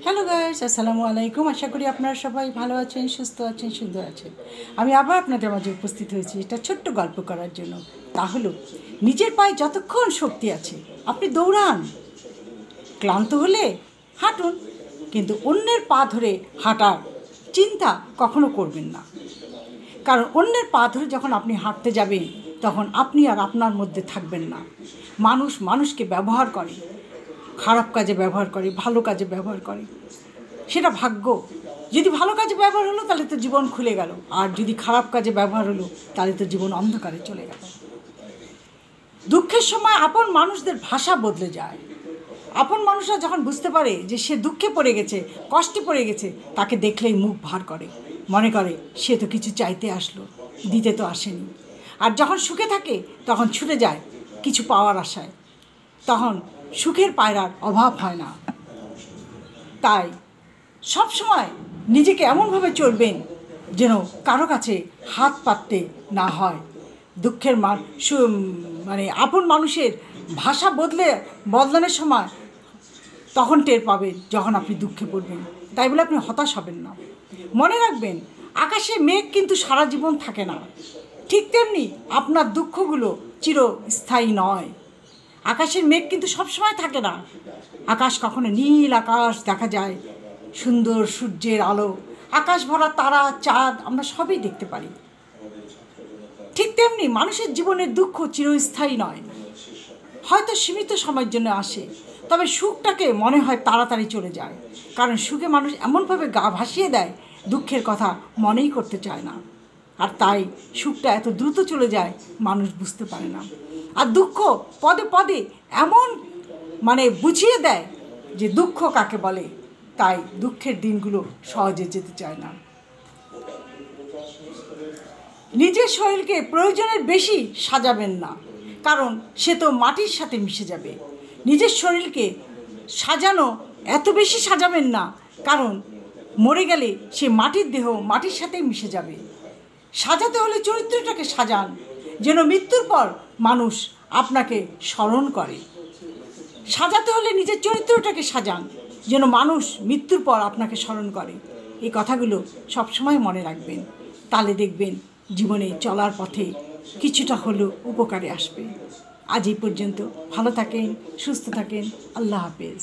Hello guys, আসসালামু আলাইকুম। আশা করি আপনারা সবাই ভালো আছেন, সুস্থ আছেন, সুন্দর আছেন। আমি আবার আপনাদের মাঝে উপস্থিত হয়েছি এটা ছোট্ট গল্প করার জন্য। তা হলো, নিজের পায়ে যতক্ষণ শক্তি আছে আপনি দৌড়ান, ক্লান্ত হলে হাঁটুন, কিন্তু অন্যের পা ধরে হাঁটার চিন্তা কখনো করবেন না। কারণ অন্যের পা ধরে যখন আপনি হাঁটতে যাবেন তখন আপনি আর আপনার মধ্যে থাকবেন না। মানুষ মানুষকে ব্যবহার করে, খারাপ কাজে ব্যবহার করে, ভালো কাজে ব্যবহার করে, সেটা ভাগ্য। যদি ভালো কাজে ব্যবহার হলো তাহলে তো জীবন খুলে গেল, আর যদি খারাপ কাজে ব্যবহার হলো তাহলে তো জীবন অন্ধকারে চলে গেল। দুঃখের সময় আপন মানুষদের ভাষা বদলে যায়। আপন মানুষরা যখন বুঝতে পারে যে সে দুঃখে পড়ে গেছে, কষ্টে পড়ে গেছে, তাকে দেখলেই মুখ ভার করে, মনে করে সে তো কিছু চাইতে আসলো, দিতে তো আসেনি। আর যখন সুখে থাকে তখন ছুটে যায় কিছু পাওয়ার আশায়, তখন সুখের পায়রার অভাব হয় না। তাই সব সময় নিজেকে এমনভাবে চলবেন যেন কারো কাছে হাত পাততে না হয়। দুঃখের মানে আপন মানুষের ভাষা বদলানোর সময় তখন টের পাবেন যখন আপনি দুঃখে পড়বেন। তাই বলে আপনি হতাশ হবেন না। মনে রাখবেন, আকাশে মেঘ কিন্তু সারা জীবন থাকে না। ঠিক তেমনি আপনার দুঃখগুলো চিরস্থায়ী নয়। আকাশের মেঘ কিন্তু সবসময় থাকে না। আকাশ কখনো নীল আকাশ দেখা যায়, সুন্দর সূর্যের আলো, আকাশ ভরা তারা, চাঁদ, আমরা সবই দেখতে পারি। ঠিক তেমনি মানুষের জীবনের দুঃখ চিরস্থায়ী নয়, হয়তো সীমিত সময়ের জন্য আসে, তবে সুখটাকে মনে হয় তাড়াতাড়ি চলে যায়। কারণ সুখে মানুষ এমনভাবে গা ভাসিয়ে দেয়, দুঃখের কথা মনেই করতে চায় না। আর তাই সুখটা এত দ্রুত চলে যায়, মানুষ বুঝতে পারে না। আর দুঃখ পদে পদে এমন বুঝিয়ে দেয় যে দুঃখ কাকে বলে। তাই দুঃখের দিনগুলো সহজে যেতে চায় না। নিজের শরীরকে প্রয়োজনের বেশি সাজাবেন না, কারণ সে তো মাটির সাথে মিশে যাবে। নিজের শরীরকে সাজানো এত বেশি সাজাবেন না, কারণ মরে গেলে সে মাটির দেহ মাটির সাথেই মিশে যাবে। সাজাতে হলে চরিত্রটাকে সাজান, যেন মৃত্যুর পর মানুষ আপনাকে স্মরণ করে। সাজাতে হলে নিজের চরিত্রটাকে সাজান, যেন মানুষ মৃত্যুর পর আপনাকে স্মরণ করে। এই কথাগুলো সবসময় মনে রাখবেন, তাহলে দেখবেন জীবনে চলার পথে কিছুটা হলেও উপকারে আসবে। আজ এই পর্যন্ত। ভালো থাকেন, সুস্থ থাকেন। আল্লাহ হাফেজ।